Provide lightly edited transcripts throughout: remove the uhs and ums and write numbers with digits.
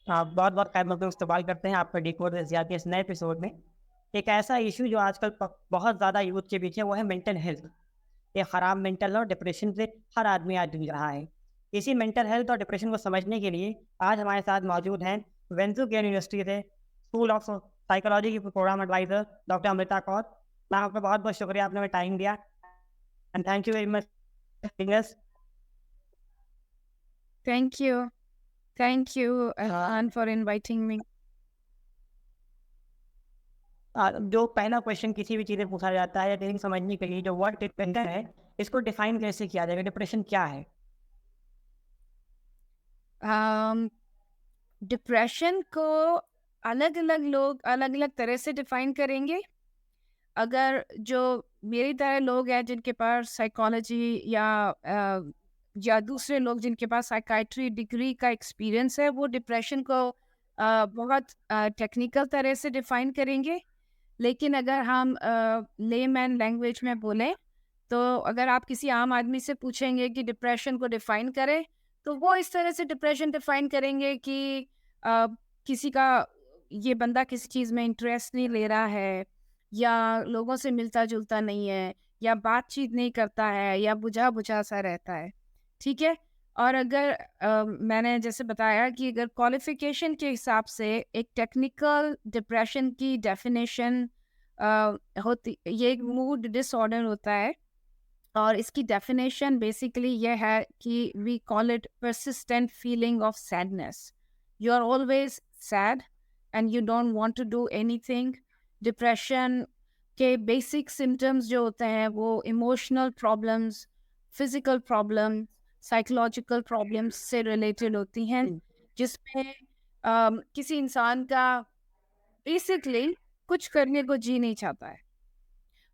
आप बहुत बहुत खैर मकदम इस्तेमाल करते हैं आपका डिकोड ज़िया के इस नए एपिसोड में। एक ऐसा इशू जो आजकल बहुत ज़्यादा यूथ के बीच है वो है मेंटल हेल्थ। ये ख़राब मेंटल और डिप्रेशन से हर आदमी आज जूझ रहा है। इसी मेंटल हेल्थ और डिप्रेशन को समझने के लिए आज हमारे साथ मौजूद हैं वेंजू केन यूनिवर्सिटी से स्कूल ऑफ साइकोलॉजी की program adviser doctor Amrita Kaur. Ma'am, आपका बहुत बहुत शुक्रिया, आपने हमें टाइम दिया and thank you very much. Thank you. Thank you, Anne, for inviting me. जो पहला क्वेश्चन किसी भी चीज़ में पूछा जाता है या कहीं समझने के लिए जो वर्ड डिप्रेशन है, इसको डिफाइन कैसे किया जाएगा? डिप्रेशन क्या है? डिप्रेशन को अलग अलग लोग अलग अलग तरह से डिफाइन करेंगे। अगर जो मेरी तरह लोग हैं जिनके पास साइकोलॉजी या दूसरे लोग जिनके पास साइकाइट्री डिग्री का एक्सपीरियंस है, वो डिप्रेशन को बहुत टेक्निकल तरह से डिफाइन करेंगे। लेकिन अगर हम लेमैन लैंग्वेज में बोलें, तो अगर आप किसी आम आदमी से पूछेंगे कि डिप्रेशन को डिफाइन करें, तो वो इस तरह से डिप्रेशन डिफाइन करेंगे कि अ, किसी का ये बंदा किसी चीज़ में इंटरेस्ट नहीं ले रहा है, या लोगों से मिलता जुलता नहीं है, या बातचीत नहीं करता है, या बुझा बुझा सा रहता है। ठीक है। और अगर मैंने जैसे बताया कि अगर क्वालिफिकेशन के हिसाब से एक टेक्निकल डिप्रेशन की डेफिनेशन होती, ये एक मूड डिसऑर्डर होता है। और इसकी डेफिनेशन बेसिकली ये है कि we call it persistent feeling of sadness. You are always sad and you don't want to do anything. Depression के बेसिक सिम्टम्स जो होते हैं वो emotional problems, physical problem, psychological problems से रिलेटेड होती हैं, जिसमें किसी इंसान का बेसिकली कुछ करने को जी नहीं चाहता है,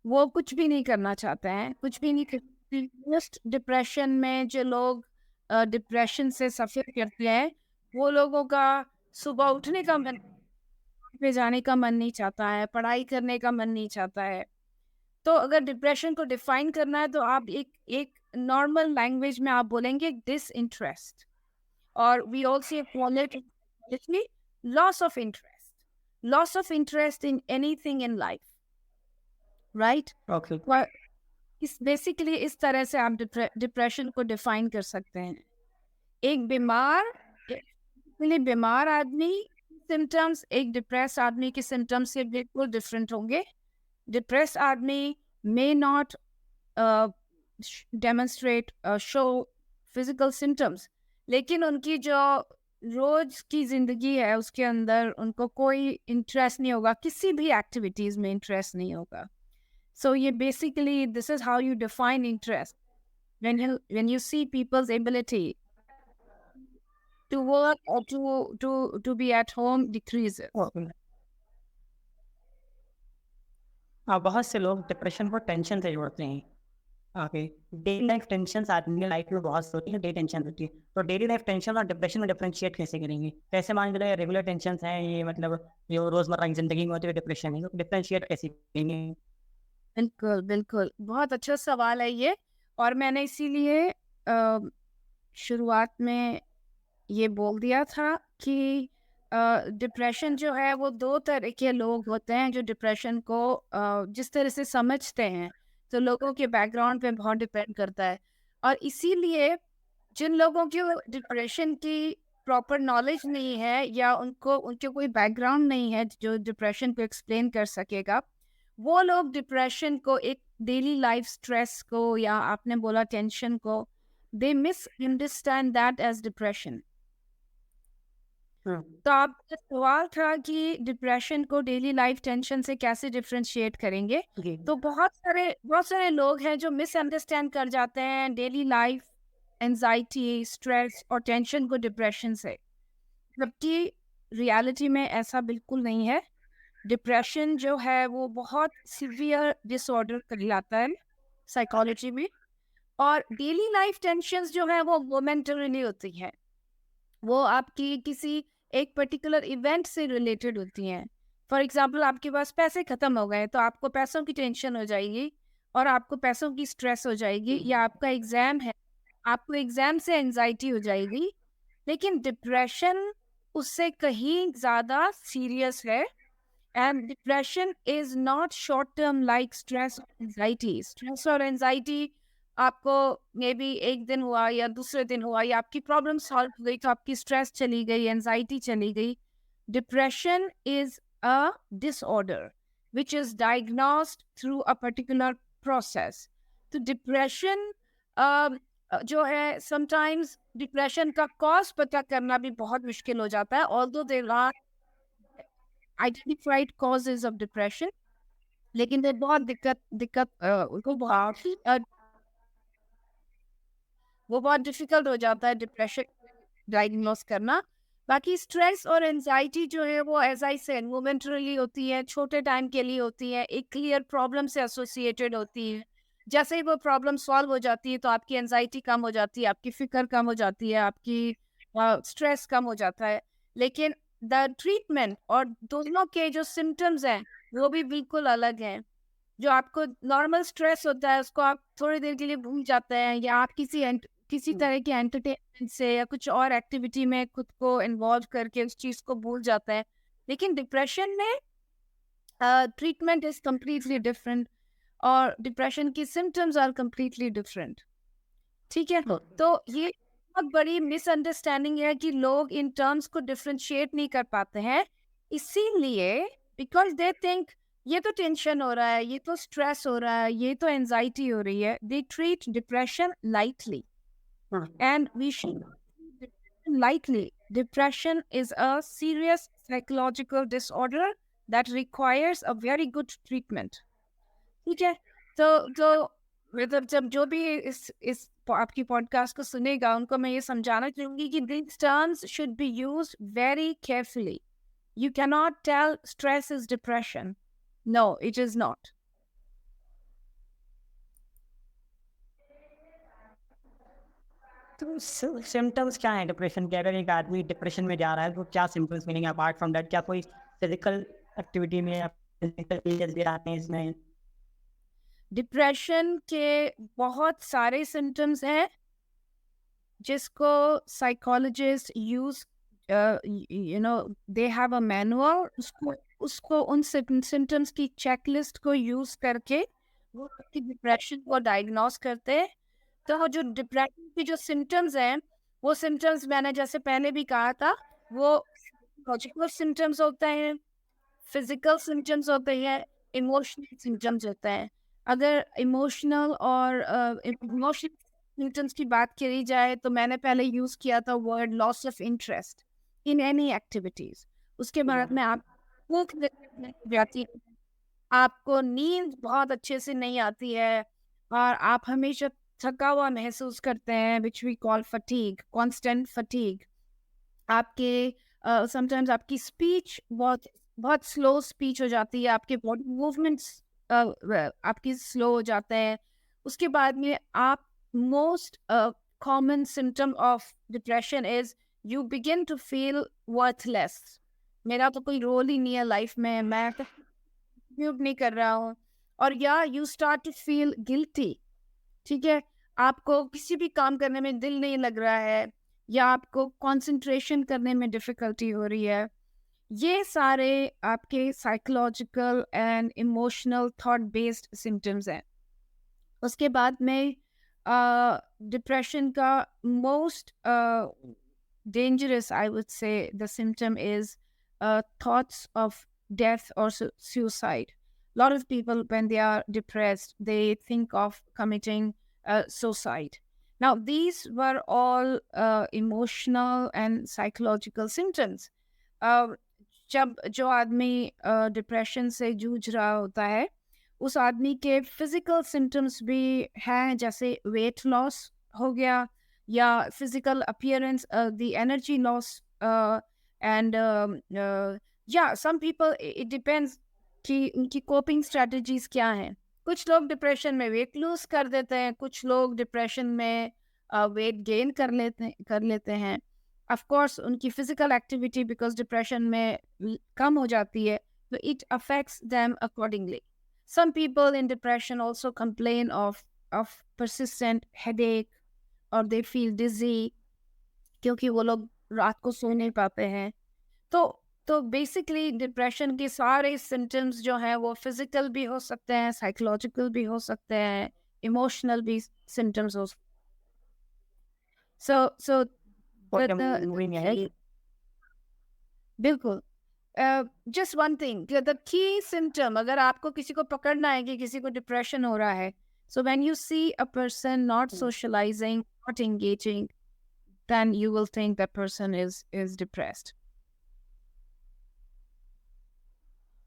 वो कुछ भी नहीं करना चाहते हैं, कुछ भी नहीं कर। मोस्ट डिप्रेशन में जो लोग डिप्रेशन से सफ़र करते हैं, वो लोगों का सुबह उठने का मन, पे जाने का मन नहीं चाहता है, पढ़ाई करने का मन नहीं चाहता है। तो अगर डिप्रेशन को डिफाइन करना है, तो आप एक एक नॉर्मल लैंग्वेज में आप बोलेंगे डिसइंटरेस्ट, और we also call it literally loss of interest, loss of interest in anything in life, right? Okay. इस बेसिकली इस तरह से आप डिप्रेशन को डिफाइन कर सकते हैं। एक बीमार बीमार आदमी सिम्टम्स एक डिप्रेस आदमी के सिम्टम्स से बिल्कुल डिफरेंट होंगे। डिप्रेस आदमी may not demonstrate show physical symptoms, लेकिन उनकी जो रोज की जिंदगी है उसके अंदर उनको कोई इंटरेस्ट नहीं होगा, किसी भी एक्टिविटीज में इंटरेस्ट नहीं होगा। So you basically, this is how you define interest. When you see people's ability to work or to be at home decreases. Okay. हाँ, बहुत से लोग डिप्रेशन को टेंशन से जोड़ते हैं। ओके। डेली लाइफ टेंशन आदमी की लाइफ में बहुत होती है, डेली टेंशन होती है। तो डेली लाइफ टेंशन और डिप्रेशन में डिफरेंशिएट कैसे करेंगे? कैसे मान के चलो रेगुलर टेंशन हैं ये, मतलब जो रोजमर्रा की जिंदगी में होती है डिप्रेशन है, तो डिफरेंशिएट कैसे करेंगे? बिल्कुल बिल्कुल, बहुत अच्छा सवाल है ये। और मैंने इसीलिए शुरुआत में ये बोल दिया था कि डिप्रेशन जो है वो दो तरह के लोग होते हैं जो डिप्रेशन को जिस तरह से समझते हैं, तो लोगों के बैकग्राउंड पे बहुत डिपेंड करता है। और इसीलिए जिन लोगों की डिप्रेशन की प्रॉपर नॉलेज नहीं है, या उनके कोई बैकग्राउंड नहीं है जो डिप्रेशन को एक्सप्लेन कर सकेगा, वो लोग डिप्रेशन को एक डेली लाइफ स्ट्रेस को, या आपने बोला टेंशन को, they misunderstand that as depression. तो आपका सवाल था कि डिप्रेशन को डेली लाइफ टेंशन से कैसे डिफरेंशिएट करेंगे। जी। तो बहुत सारे लोग हैं जो मिसअंडरस्टैंड कर जाते हैं डेली लाइफ एंजाइटी, स्ट्रेस और टेंशन को डिप्रेशन से, जबकि रियलिटी में ऐसा बिल्कुल नहीं है। डिप्रेशन जो है वो बहुत सीवियर डिसऑर्डर कहलाता है साइकोलॉजी में, और डेली लाइफ टेंशन्स जो है वो मोमेंटरीली होती है, वो आपकी किसी एक पर्टिकुलर इवेंट से रिलेटेड होती हैं। फॉर एग्जाम्पल, आपके पास पैसे खत्म हो गए तो आपको पैसों की टेंशन हो जाएगी, और आपको पैसों की स्ट्रेस हो जाएगी, या आपका एग्जाम है, आपको एग्जाम से एंजाइटी हो जाएगी। लेकिन डिप्रेशन उससे कहीं ज़्यादा सीरियस है। And depression is not short term like stress anxiety. Stress और एंजाइटी आपको मे बी एक दिन हुआ या दूसरे दिन हुआ या आपकी प्रॉब्लम सॉल्व हो गई तो आपकी स्ट्रेस चली गई, एंजाइटी चली गई। Depression is a disorder which is diagnosed through a particular process. तो डिप्रेशन जो है, समटाइम्स डिप्रेशन का कॉज पता करना भी बहुत मुश्किल हो जाता है, although there are identified causes of depression, लेकिन वो बहुत दिक्कत दिक्कत उनको वो बहुत डिफिकल्ट हो जाता है डिप्रेशन डायग्नोस करना। बाकी स्ट्रेस और एंजाइटी जो है वो एज आई सेड मोमेंटरली होती है, छोटे टाइम के लिए होती है, एक क्लियर प्रॉब्लम से एसोसिएटेड होती है। जैसे ही वो प्रॉब्लम सॉल्व हो जाती है तो आपकी एंजाइटी कम हो जाती है, आपकी फिक्र कम हो जाती है, आपकी स्ट्रेस कम हो जाता है। लेकिन द ट्रीटमेंट और दोनों के जो सिम्टम्स हैं वो भी बिल्कुल अलग हैं। जो आपको नॉर्मल स्ट्रेस होता है उसको आप थोड़ी देर के लिए भूल जाते हैं, या आप किसी तरह की एंटरटेनमेंट से या कुछ और एक्टिविटी में खुद को इन्वॉल्व करके उस चीज को भूल जाते हैं। लेकिन डिप्रेशन में ट्रीटमेंट इज कम्प्लीटली डिफरेंट और डिप्रेशन की सिम्टम्स आर कम्प्लीटली डिफरेंट। ठीक है, तो ये बहुत बड़ी मिसअंडरस्टैंडिंग है कि लोग इन टर्म्स को डिफरेंशिएट नहीं कर पाते हैं। इसीलिए बिकॉज दे थिंक ये तो टेंशन हो रहा है, ये तो स्ट्रेस हो रहा है, ये तो एंजाइटी हो रही है, they treat depression lightly and we should treat depression lightly. Depression is a serious psychological disorder that requires a very good treatment. ठीक है, तो मतलब जब जो भी आपकी पॉडकास्ट को सुनेगा उनको मैं ये समझाना चाहूंगी कि these terms should be used very carefully. You cannot tell stress is depression. No, it is not. तो सिम्टम्स क्या है डिप्रेशन के? अगर एक आदमी डिप्रेशन में जा रहा है तो क्या symptoms meaning apart from that? क्या कोई फिजिकल एक्टिविटी में या फिजिकल चेंजेस भी आते हैं इसमें? डिप्रेशन के बहुत सारे सिम्टम्स हैं जिसको psychologist use they have a manual, उसको उन सिम्टम्स की चेकलिस्ट को यूज करके वो आपकी डिप्रेशन को डायग्नोस करते हैं। तो जो डिप्रेशन की जो सिम्टम्स हैं वो सिम्टम्स मैंने जैसे पहले भी कहा था, वो लॉजिकल सिम्टम्स होते हैं, फिजिकल सिम्टम्स होते हैं, इमोशनल सिम्टम्स होते हैं। अगर इमोशनल और इमोशनल सिम्टम्स की बात करी जाए तो मैंने पहले यूज किया था word loss of interest in any activities. उसके बाद में आप भूख जाती है, आपको नींद बहुत अच्छे से नहीं आती है और आप हमेशा थका हुआ महसूस करते हैं, which we call fatigue, constant fatigue. आपके समटाइम्स आपकी स्पीच बहुत बहुत स्लो स्पीच हो जाती है, आपके बॉडी मूवमेंट्स आपकी स्लो हो जाते हैं। उसके बाद में आप most common symptom of depression is you begin to feel worthless. मेरा तो कोई रोल ही नहीं है लाइफ में, मैं कंट्रीब्यूट नहीं कर रहा हूँ, और या you start to feel guilty. ठीक है, आपको किसी भी काम करने में दिल नहीं लग रहा है या आपको कंसंट्रेशन करने में डिफिकल्टी हो रही है। ये सारे आपके psychological and emotional thought based symptoms हैं। उसके बाद में डिप्रेशन का most dangerous, I would say, the symptom is thoughts of death or suicide. A lot of people, when they are depressed, they think of committing suicide. Now, these were all emotional and psychological symptoms. जब जो आदमी depression से जूझ रहा होता है उस आदमी के फिजिकल सिम्टम्स भी हैं, जैसे वेट लॉस हो गया या physical appearance, the energy loss, and या सम पीपल इट डिपेंड्स कि उनकी कोपिंग स्ट्रेटजीज क्या हैं। कुछ लोग डिप्रेशन में वेट लूज कर देते हैं, कुछ लोग डिप्रेशन में वेट गेन कर लेते हैं। ऑफ कोर्स उनकी फिजिकल एक्टिविटी बिकॉज डिप्रेशन में कम हो जाती है, तो it affects them accordingly. Some people in depression also complain of persistent headache और दे फील डिजी क्योंकि वो लोग रात को सो नहीं पाते हैं। तो बेसिकली डिप्रेशन के सारे सिम्टम्स जो हैं वो फिजिकल भी हो सकते हैं, साइकोलॉजिकल भी हो सकते हैं, इमोशनल भी सिम्टम्स हो। सो what I'm the moving ahead. key, बिल्कुल, just one thing, the key symptom, अगर आपको किसी को पकड़ना है कि किसी को डिप्रेशन हो रहा है, so when you see a person not socialising, not engaging, then you will think that person is depressed.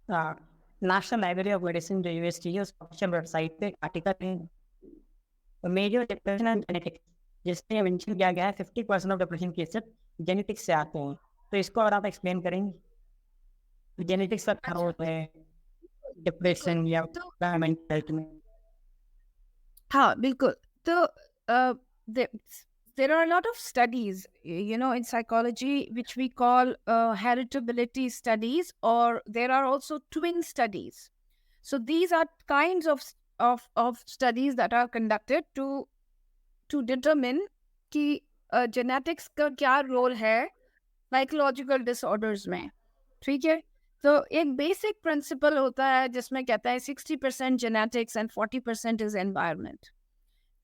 National library of medicine जो यूएसटी है, उस ऑफिशियल वेबसाइट पे article major depression and genetics, जिसमें मेंशन किया गया है 50% ऑफ डिप्रेशन केसेस जेनेटिक्स से आते हैं। तो इसको और आप एक्सप्लेन करेंगे, जेनेटिक्स का क्या रोल है डिप्रेशन या तो मेंटल हेल्थ में? हाँ, बिल्कुल। तो the- there are a lot of studies, you know, in psychology, which we call heritability studies, or there are also twin studies. So these are kinds of studies that are conducted to determine कि genetics का क्या role है psychological disorders में, ठीक है? तो एक basic principle होता है जिसमें कहता है 60% genetics and 40% is environment.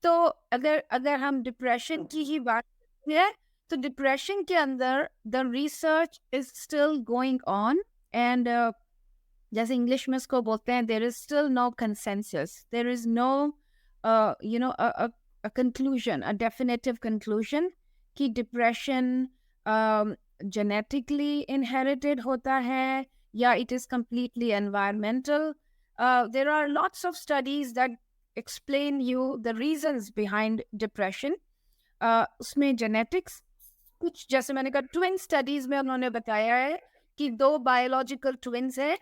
तो अगर हम डिप्रेशन की ही बात करते हैं, तो डिप्रेशन के अंदर the research is still going on, and जैसे इंग्लिश में इसको बोलते हैं, there is still no consensus, there is no you know a conclusion, a definitive conclusion कि डिप्रेशन जेनेटिकली इनहेरिटेड होता है या it is completely environmental. There are lots of studies that explain you the reasons behind depression. उसमें genetics, कुछ जैसे मैंने कहा twin studies में उन्होंने बताया है कि 2 बायोलॉजिकल ट्विन्स हैं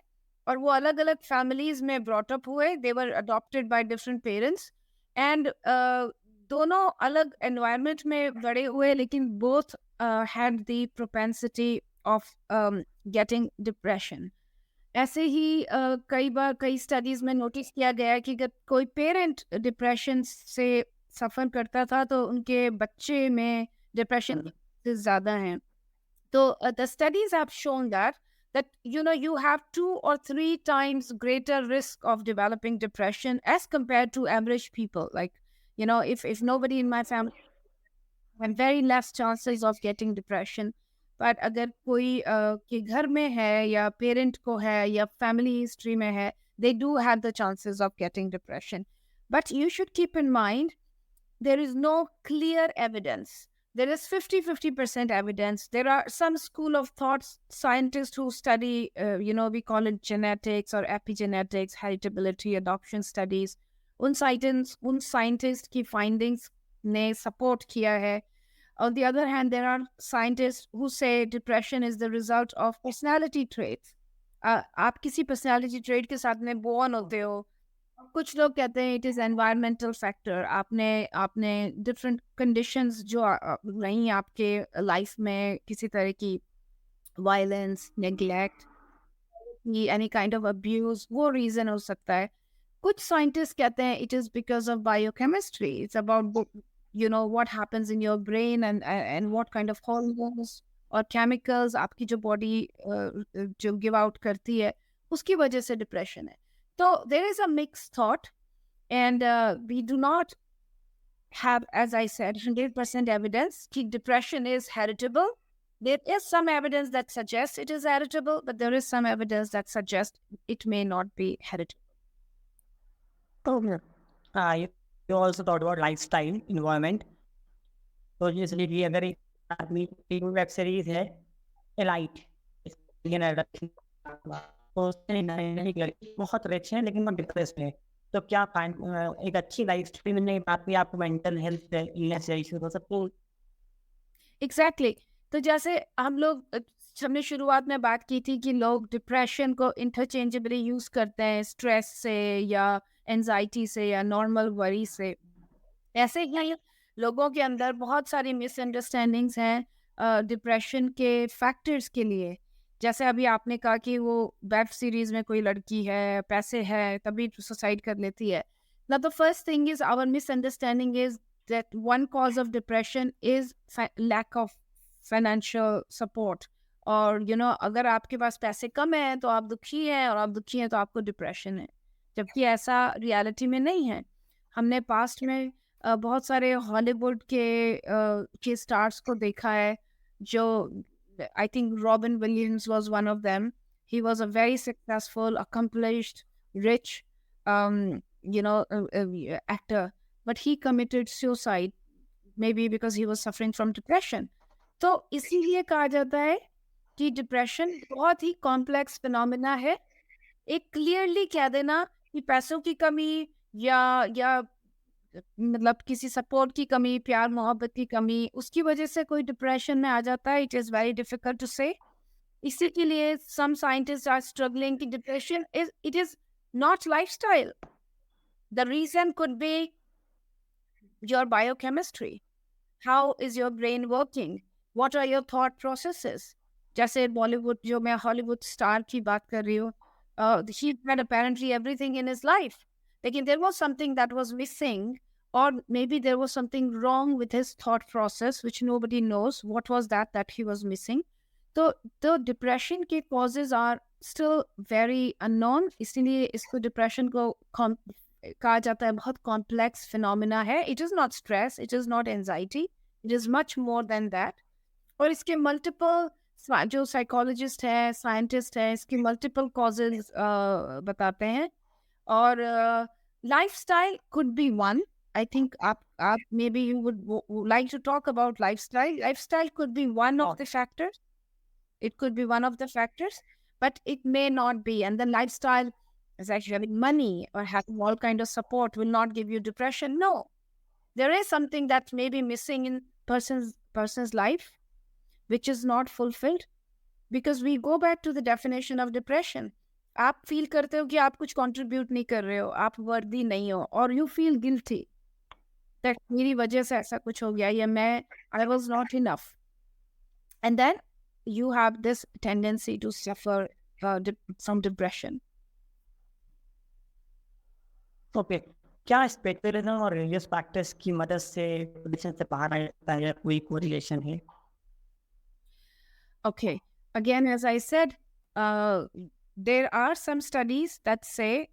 और वो अलग अलग फैमिलीज में ब्रॉट अप हुए, they were adopted by different parents, and दोनों अलग एनवायरनमेंट में बड़े हुए, लेकिन both had the propensity of getting depression. ऐसे ही कई बार कई स्टडीज में नोटिस किया गया है कि अगर कोई पेरेंट डिप्रेशन से सफ़र करता था तो उनके बच्चे में डिप्रेशन ज़्यादा हैं. तो the studies have shown that you know you have 2 or 3 times greater risk of developing depression as compared to average people. Like, you know, if nobody in my family, and very less chances of getting depression. But अगर कोई के घर में है या parent को है या फैमिली हिस्ट्री में है, they do have the chances of getting depression. But you should keep in mind, there is no clear evidence. There is 50-50% evidence. There are some school of thought scientists who study, you know, we call it genetics or epigenetics, heritability, adoption studies. उन scientists की findings ने support किया है. On the other hand, there are scientists who say depression is the result of personality traits. आप किसी personality trait के साथ में born होते हो. कुछ लोग कहते हैं it is environmental factor. आपने different conditions जो रही आपके life में, किसी तरह की violence, neglect, any kind of abuse, वो reason हो सकता है. कुछ scientists कहते हैं it is because of biochemistry. It's about you know what happens in your brain and what kind of hormones or chemicals आपकी जो body जो give out करती है, उसकी वजह से depression है. So there is a mixed thought, and we do not have, as I said, 100% evidence that depression is heritable. There is some evidence that suggests it is heritable, but there is some evidence that suggests it may not be heritable. You also talked about lifestyle, environment. तो इसलिए अगर एक आदमी web series है elite, तो उसने बहुत rich है लेकिन वो डिप्रेस है, तो क्या एक अच्छी लाइफ स्टाइल मिलने के बाद भी आपको मेंटल हेल्थ इलनेस या इश्यू हो सकते हैं? एग्जैक्टली. तो जैसे हमने शुरुआत में बात की थी कि लोग डिप्रेशन को इंटरचेंजेबली यूज करते हैं स्ट्रेस से या एंजाइटी से या नॉर्मल वरी से. ऐसे ही लोगों के अंदर बहुत सारी मिसअंडरस्टैंडिंग्स हैं डिप्रेशन के फैक्टर्स के लिए. जैसे अभी आपने कहा कि वो वेब सीरीज में कोई लड़की है, पैसे है, तभी सुसाइड कर लेती है. Now the first thing is, our misunderstanding is that one cause of depression is lack of financial support और अगर आपके पास पैसे कम हैं तो आप दुखी हैं, और आप दुखी हैं तो आपको डिप्रेशन है, जबकि ऐसा रियलिटी में नहीं है। हमने पास्ट में बहुत सारे हॉलीवुड के स्टार्स को देखा है, जो I think robin Williams was one of them. He was a very successful, accomplished, rich actor, but he committed suicide maybe because he was suffering from depression. तो इसीलिए कहा जाता है कि डिप्रेशन बहुत ही कॉम्प्लेक्स फिनोमिना है। एक क्लियरली कह देना कि पैसों की कमी या मतलब किसी सपोर्ट की कमी, प्यार मोहब्बत की कमी, उसकी वजह से कोई डिप्रेशन में आ जाता है, it is very difficult to say. इसी के लिए सम साइंटिस्ट आर स्ट्रगलिंग कि depression is not lifestyle. The reason could be your biochemistry. How is your brain working? What are your thought processes? जैसे बॉलीवुड, जो मैं हॉलीवुड स्टार की बात कर रही हूँ, he had apparently everything in his life, लेकिन there was something that was missing, or maybe there was something wrong with his thought process which nobody knows what was that he was missing. तो depression के causes are still very unknown, इसीलिए इसको depression को कहा जाता है बहुत complex phenomena है। It is not stress, it is not anxiety, it is much more than that. और इसके मल्टीपल, जो साइकोलॉजिस्ट हैं, साइंटिस्ट हैं, इसके मल्टीपल कॉजेज बताते हैं। और lifestyle could be one. I think आप maybe you would like to talk about lifestyle. Lifestyle could be one of the factors, it could be one of the factors, but it may not be. And the lifestyle is actually having money or having all kind of support will not give you depression. No, there is something that may be missing in person's life which is not fulfilled, because we go back to the definition of depression. आप feel करते हो कि आप कुछ contribute नहीं कर रहे हो, आप वर्दी नहीं हो, और यू फील गिल्टी दैट मेरी वजह से ऐसा कुछ हो गया, या मैं I was not enough, and then you have this tendency to suffer from depression. Okay, क्या स्पेक्युलेशन और रिलीजियस प्रैक्टिस की मदद से डिप्रेशन से बाहर आ जाता है, या कोई कोरिलेशन है? Okay, again, as I said, there are some studies that say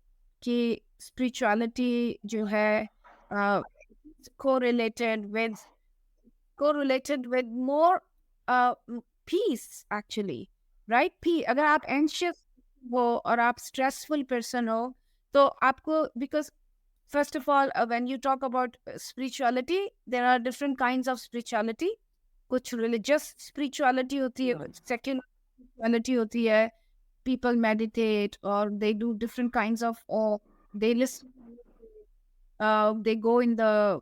कि spirituality जो है correlated with more peace actually, right? Peace. अगर आप anxious हो और आप stressful person हो, तो आपको, because first of all, when you talk about spirituality, there are different kinds of spirituality. कुछ religious spirituality होती है, secular spirituality होती है, people meditate or they do different kinds of, they listen, they go in the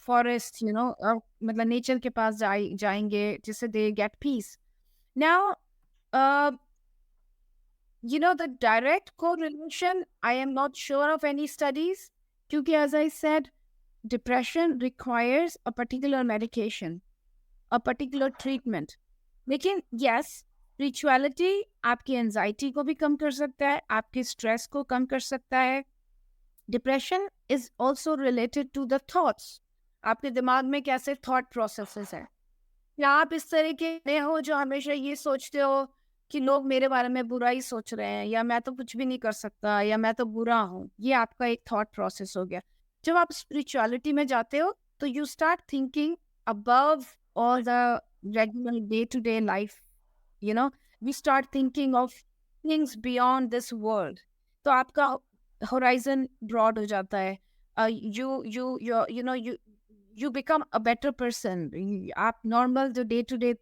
forest, मतलब nature के पास जाएंगे जिससे they get peace. Now, the direct correlation, I am not sure of any studies, क्योंकि as I said, depression requires a particular medication, a particular treatment. लेकिन yes, spirituality आपकी anxiety को भी कम कर सकता है, आपके stress को कम कर सकता है. Depression is also related to the thoughts. आपके दिमाग में कैसे thought processes हैं. या आप इस तरह के हो जो हमेशा ये सोचते हो कि लोग मेरे बारे में बुरा ही सोच रहे हैं, या मैं तो कुछ भी नहीं कर सकता, या मैं तो बुरा हूँ. ये आपका एक थॉट प्रोसेस हो गया. जब आप स्पिरिचुअलिटी में जाते हो तो you start thinking above all the regular day to day life. We start thinking of things beyond this world. तो आपका होराइजन ब्रॉड हो जाता है. You become a better person. आप नॉर्मल जो day to day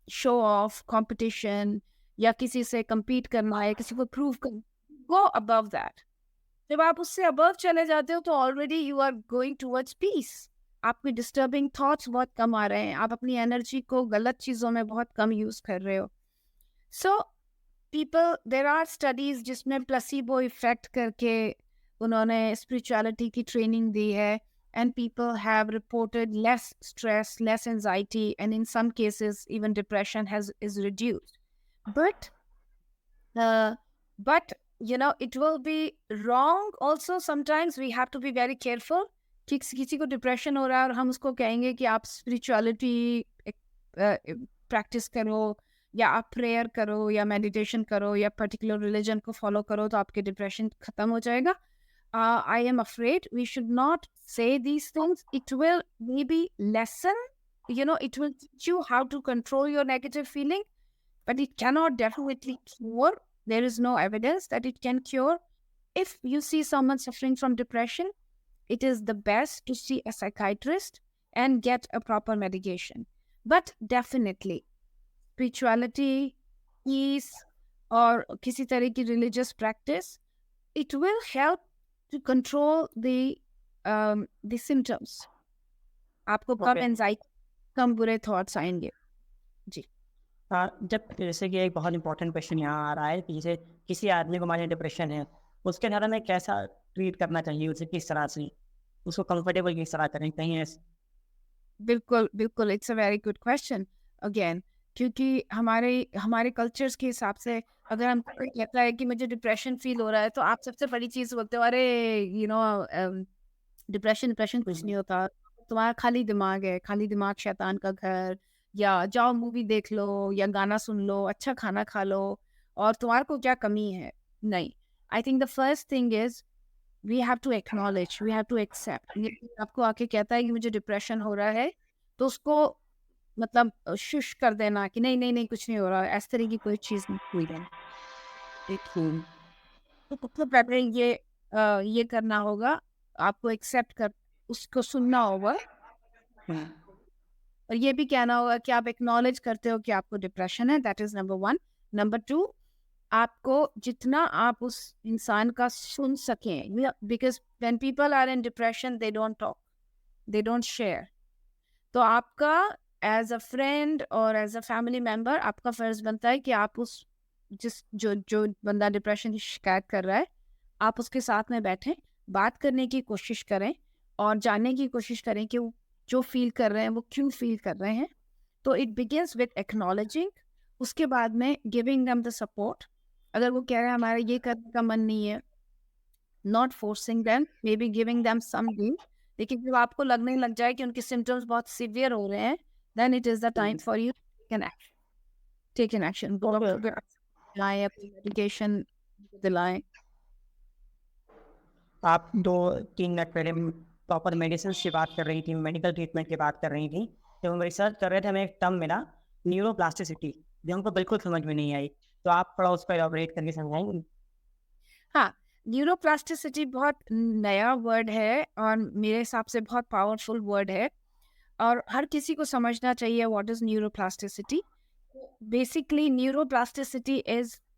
show off competition या किसी से compete करना है, किसी को प्रूव करना, go above that. जब आप उससे above चले जाते हो तो already you are going towards peace. आपके disturbing thoughts बहुत कम आ रहे हैं, आप अपनी एनर्जी को गलत चीज़ों में बहुत कम यूज़ कर रहे हो. So there are studies जिसमें placebo effect करके उन्होंने spirituality की ट्रेनिंग दी है, and people have reported less stress, less anxiety, and in some cases even depression is reduced. But it will be wrong also. Sometimes we have to be very careful कि किसी को depression हो रहा है और हम उसको कहेंगे कि आप spirituality practice करो, या आप प्रेयर करो या मेडिटेशन करो या पर्टिकुलर रिलीजन को फॉलो करो तो आपके डिप्रेशन खत्म हो जाएगा. I am afraid we should not say these things. It will maybe lessen, it will teach you how to control your negative feeling, but it cannot definitely cure. There is no evidence that it can cure. If you see someone suffering from depression, it is the best to see a psychiatrist and get a proper medication. But definitely, spirituality, peace, or किसी तरह की religious practice, it will help to control the symptoms. आपको कम Okay. Anxiety, कम बुरे thoughts आएंगे. जी. जब जैसे कि एक बहुत इंपॉर्टेंट क्वेश्चन यहाँ आ रहा है कि जैसे किसी आदमी को मान डिप्रेशन है, उसके द्वारा में कैसा ट्रीट करना चाहिए, उसे किस तरह से, उसको कंफर्टेबल किस तरह करें, कहीं ऐसे. बिल्कुल बिल्कुल, it's a very good question again, क्योंकि हमारे हमारे कल्चर्स के हिसाब से अगर हम कहता है कि मुझे डिप्रेशन फील हो रहा है तो आप सबसे बड़ी चीज़ बोलते हो, अरे डिप्रेशन डिप्रेशन कुछ नहीं होता, तुम्हारा खाली दिमाग है, खाली दिमाग शैतान का घर, या जाओ मूवी देख लो या गाना सुन लो, अच्छा खाना खा लो, और तुम्हारे को क्या कमी है. नहीं, I think the first thing is we have to acknowledge, we have to accept. आपको आके कहता है कि मुझे डिप्रेशन हो रहा है, तो उसको मतलब शुश कर देना कि नहीं नहीं नहीं कुछ नहीं हो रहा, इस तरह की कोई चीज़ नहीं हुई है. तो सबसे पहले ये करना होगा, आपको एक्सेप्ट कर, उसको सुनना होगा, और ये भी कहना होगा कि आप एक्नॉलेज करते हो कि आपको डिप्रेशन है. That is number 1. नंबर 2, आपको जितना आप उस इंसान का सुन सकें, because when people are in depression they don't talk, they don't share. तो आपका एज अ फ्रेंड और एज अ फैमिली मेंबर आपका फर्ज बनता है कि आप उस जो बंदा डिप्रेशन की शिकायत कर रहा है, आप उसके साथ में बैठें, बात करने की कोशिश करें और जानने की कोशिश करें कि वो जो फील कर रहे हैं वो क्यों फील कर रहे हैं. तो इट बिगिंस विद एक्नॉलेजिंग. उसके बाद में गिविंग देम द सपोर्ट. अगर वो कह रहे हैं हमारा ये करने का मन नहीं है, not forcing them, maybe giving them some day. लेकिन जब आपको लगने लग जाए कि उनके सिम्टम्स बहुत सीवियर हो रहे हैं, then it is the time for you take an action. दिलाएं अपनी मेडिकेशन, दिलाएं. आप 2-3 मिनट पहले प्रॉपर मेडिसिन की बात कर रही थी, मेडिकल ट्रीटमेंट की बात कर रही थी. जब हम रिसर्च कर रहे थे, हमें एक टर्म मिला, न्यूरोप्लास्टिसिटी, जो हमको बिल्कुल समझ में नहीं आई. तो आप थोड़ा उस पर एलैबोरेट करके समझाएंगे. हाँ, न्यूरोप्लास्टिसिटी बहुत नया वर्ड है और मेरे हिसाब से बहुत पावरफुल वर्ड है, और हर किसी को समझना चाहिए what is neuroplasticity. Basically neuroplasticity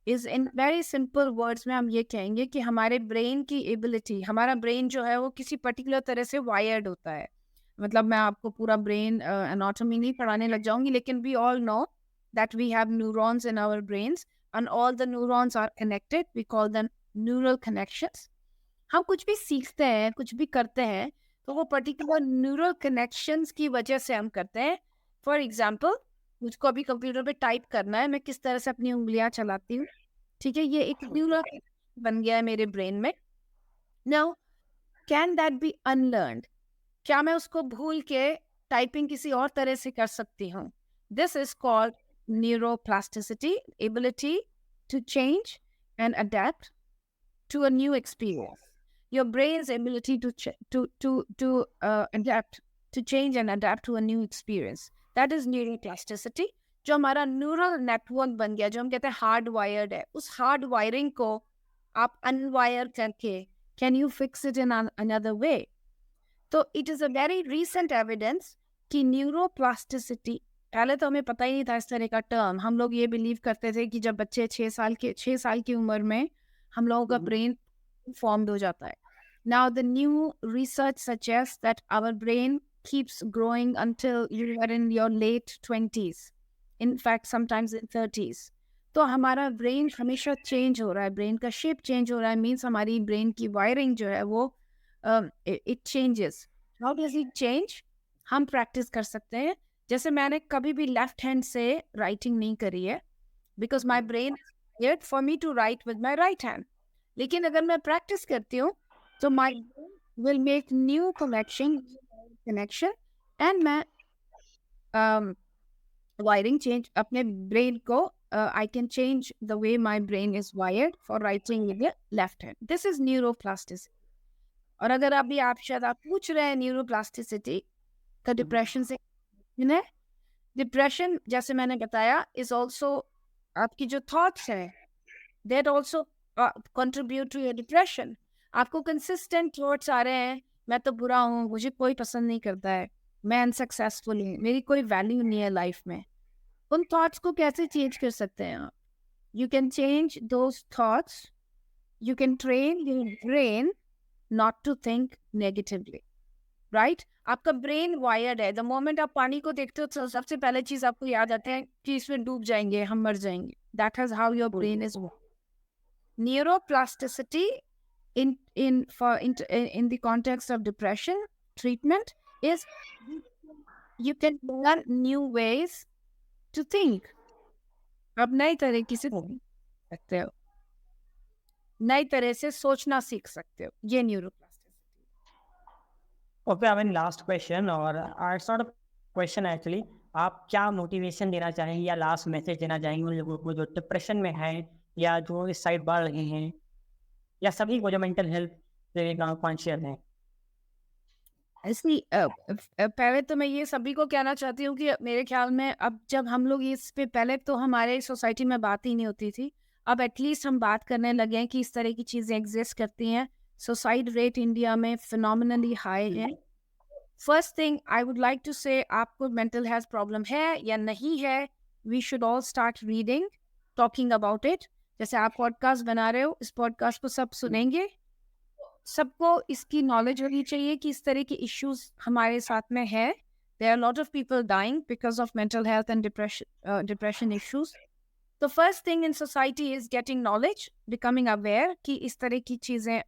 is in very simple words में हम ये कहेंगे कि हमारे ब्रेन की एबिलिटी, हमारा ब्रेन जो है वो किसी पर्टिकुलर तरह से वायर्ड होता है. मतलब मैं आपको पूरा ब्रेन एनाटॉमी नहीं पढ़ाने लग जाऊंगी, लेकिन we all know that we have neurons in our brains and all the neurons are connected, we call them neural connections. हम कुछ भी सीखते हैं, कुछ भी करते हैं, तो वो पर्टिकुलर न्यूरल कनेक्शंस की वजह से हम करते हैं. फॉर एग्जाम्पल, मुझको अभी कंप्यूटर पे टाइप करना है, मैं किस तरह से अपनी उंगलियां चलाती हूँ, ठीक है, ये एक न्यूरल बन गया है मेरे ब्रेन में. Now can that be unlearned? क्या मैं उसको भूल के टाइपिंग किसी और तरह से कर सकती हूँ? This is called neuroplasticity, ability to change and adapt to a new experience. Your brain's ability to adapt, to change and adapt to a new experience. That is neuroplasticity. जो हमारा न्यूरल नेटवर्क बन गया, जो हम कहते हैं hard wired है, उस हार्ड वायरिंग को आप अनवायर करके can you fix it in another way. तो it is a very recent evidence कि न्यूरोप्लास्टिसिटी, पहले तो हमें पता ही नहीं था इस तरह का टर्म. हम लोग ये बिलीव करते थे कि जब बच्चे 6 साल की उम्र में हम लोगों का ब्रेन फॉर्म्ड हो जाता है. Now the new research suggest that our brain keeps growing until you are in your late 20s, in fact sometimes in 30s. तो हमारा ब्रेन हमेशा चेंज हो रहा है, ब्रेन का शेप चेंज हो रहा है, मीन्स हमारी ब्रेन की वायरिंग जो है वो it changes. How does it change? हम प्रैक्टिस कर सकते हैं. जैसे मैंने कभी भी लेफ्ट हैंड से राइटिंग नहीं करी है, because my brain is for me to write with my right hand. लेकिन अगर मैं प्रैक्टिस करती हूँ तो my will make new connection, and मैं वायरिंग चेंज, अपने ब्रेन को I can change the way my brain is wired for writing with the left hand, this is neuroplasticity. और अगर अभी आप शायद आप पूछ रहे हैं न्यूरोप्लास्टिसिटी तो डिप्रेशन से है। डिप्रेशन जैसे मैंने बताया इज ऑल्सो आपकी जो थॉट्स है that also contribute to your depression. आपको कंसिस्टेंट थॉट्स आ रहे हैं, मैं तो बुरा हूँ, मुझे कोई पसंद नहीं करता है, मैं अनसक्सेसफुल हूँ, मेरी कोई वैल्यू नहीं है लाइफ में। उन थॉट्स को कैसे चेंज कर सकते हैं आप? You can change those thoughts, you can train your brain not to think negatively, right? आपका ब्रेन वायर्ड है, द मोमेंट आप पानी को देखते हो तो सबसे पहले चीज आपको याद आता है कि इसमें डूब जाएंगे, हम मर जाएंगे। That is how your brain is. Neuroplasticity in the context of depression treatment is you can learn new ways to think। अब नई तरीके से सकते हो, नई तरह से सोचना सीख सकते हो, ये neuroplasticity. Okay, I mean last question और are sort of question actually, आप क्या मोटिवेशन देना चाहेंगे या लास्ट मैसेज देना चाहेंगे उन लोगों को जो डिप्रेशन में हैं या जो इस साइड बढ़ रहे हैं या सभी को जो मेंटल हेल्थ से कॉन्शियस हैं? ऐसी पहले तो मैं ये सभी को कहना चाहती हूँ कि मेरे ख्याल में अब जब हम लोग इस पे, पहले तो हमारे सोसाइटी में बात ही नहीं होती थी, अब एटलीस्ट हम बात करने लगे हैं कि इस तरह की चीज़ें एग्जिस्ट करती हैं। सुसाइड रेट इंडिया में फिनोमिनली हाई है। First thing I would like to say, आपको मेंटल हेल्थ प्रॉब्लम है या नहीं है, we should all start reading, talking about it. जैसे आप पॉडकास्ट बना रहे हो, इस पॉडकास्ट को सब सुनेंगे, सबको इसकी नॉलेज होनी चाहिए कि इस तरह के इश्यूज हमारे साथ में है। There are lot of people dying because of mental health and depression issues. तो first thing in society is getting knowledge, becoming aware कि इस तरह की चीज़ें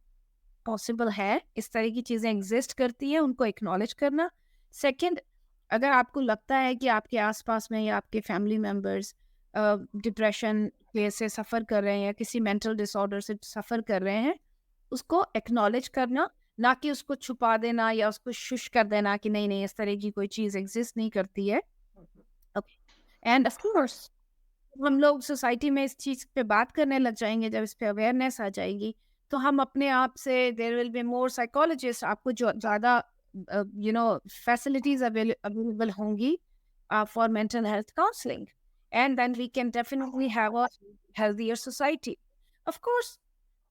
पॉसिबल है, इस तरह की चीज़ें एग्जिस्ट करती हैं, उनको एक्नॉलेज करना। सेकेंड, अगर आपको लगता है कि आपके आसपास में या आपके फैमिली मेम्बर्स डिप्रेशन से सफ़र कर रहे हैं या किसी मेंटल डिसऑर्डर से सफ़र कर रहे हैं, उसको एक्नॉलेज करना, ना कि उसको छुपा देना या उसको शुश कर देना कि नहीं नहीं इस तरह की कोई चीज़ एग्जिस्ट नहीं करती है। एंड ऑफ कोर्स हम लोग सोसाइटी में इस चीज़ पे बात करने लग जाएंगे, जब इस पे अवेयरनेस आ जाएगी तो हम अपने आप से, there will be more psychologist, आपको जो ज़्यादा यू नो फैसिलिटीज अवेलेबल होंगी for mental health counselling, and then we can definitely have a healthier society. Of course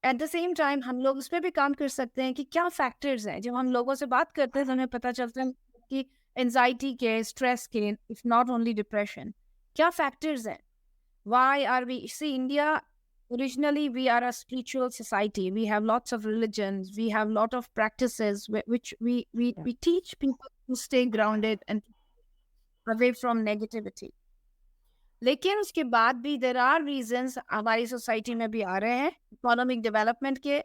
at the same time हम लोग उस पर भी काम कर सकते हैं कि क्या फैक्टर्स हैं। जब हम लोगों से बात करते हैं तो हमें पता चलता है कि एंजाइटी के, स्ट्रेस के, इफ नॉट ओनली डिप्रेशन, क्या फैक्टर्स हैं। Why are we, see India, originally we are a spiritual society, we have lots of religions, we have lot of practices which we teach people to stay grounded and away from negativity। लेकिन उसके बाद भी there are reasons हमारी society में भी आ रहे हैं, economic development के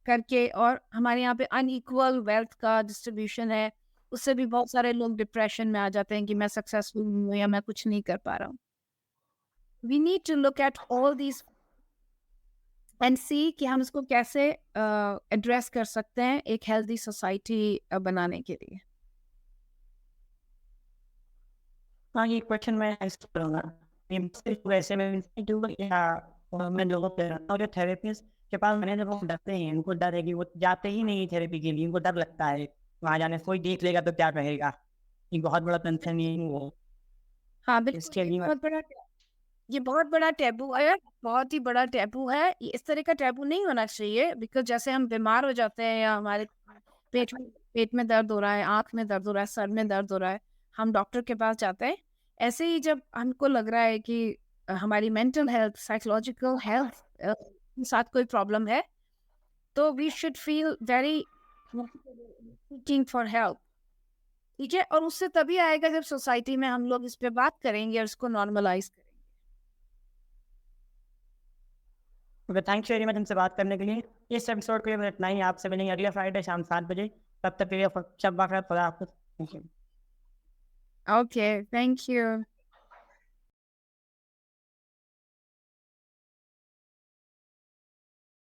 करके, और हमारे यहाँ पे अनइक्वल वेल्थ का डिस्ट्रीब्यूशन है, उससे भी बहुत सारे लोग डिप्रेशन में आ जाते हैं कि मैं सक्सेसफुल हूँ या मैं कुछ नहीं कर पा रहा हूँ। We need to look at all these and see कि हम इसको कैसे एड्रेस कर सकते हैं एक हेल्दी सोसाइटी बनाने के लिए। हाँ, ये क्वेश्चन मैं ऐसे करूँगा, वैसे मैं लोगों को जो थेरेपिस्ट के पास मैंने जब वो डरते हैं, उनको डर है कि वो जाते ही नहीं थेरेपी के लिए, उनको डर लगता है वहाँ जाने से कोई देख लेगा तो क्या कहेगा, ये बहुत बड़ा कंसर्न ये वो। हाँ बिल्कुल, ये बहुत बड़ा टैबू है, बहुत ही बड़ा टैबू है। इस तरह का टैबू नहीं होना चाहिए, बिकॉज जैसे हम बीमार हो जाते हैं या हमारे पेट में दर्द हो रहा है, आँख में दर्द हो रहा है, सर में दर्द हो रहा है, हम डॉक्टर के पास जाते हैं। ऐसे ही जब हमको लग रहा है कि हमारी मेंटल हेल्थ, साइकोलॉजिकल हेल्थ के साथ कोई प्रॉब्लम है, तो we should feel very seeking for help, ठीक है। और उससे तभी आएगा जब सोसाइटी में हम लोग इस पे बात करेंगे और इसको नॉर्मलाइज करेंगे। थैंक्स वेरी मच हमसे बात करने के लिए। इस एपिसोड के लिए इतना ही, आपसे मिलेंगे अगले फ्राइडे शाम 7 बजे। तब तक के लिए शब बखैर, खुदा हाफिज़। Okay, thank you.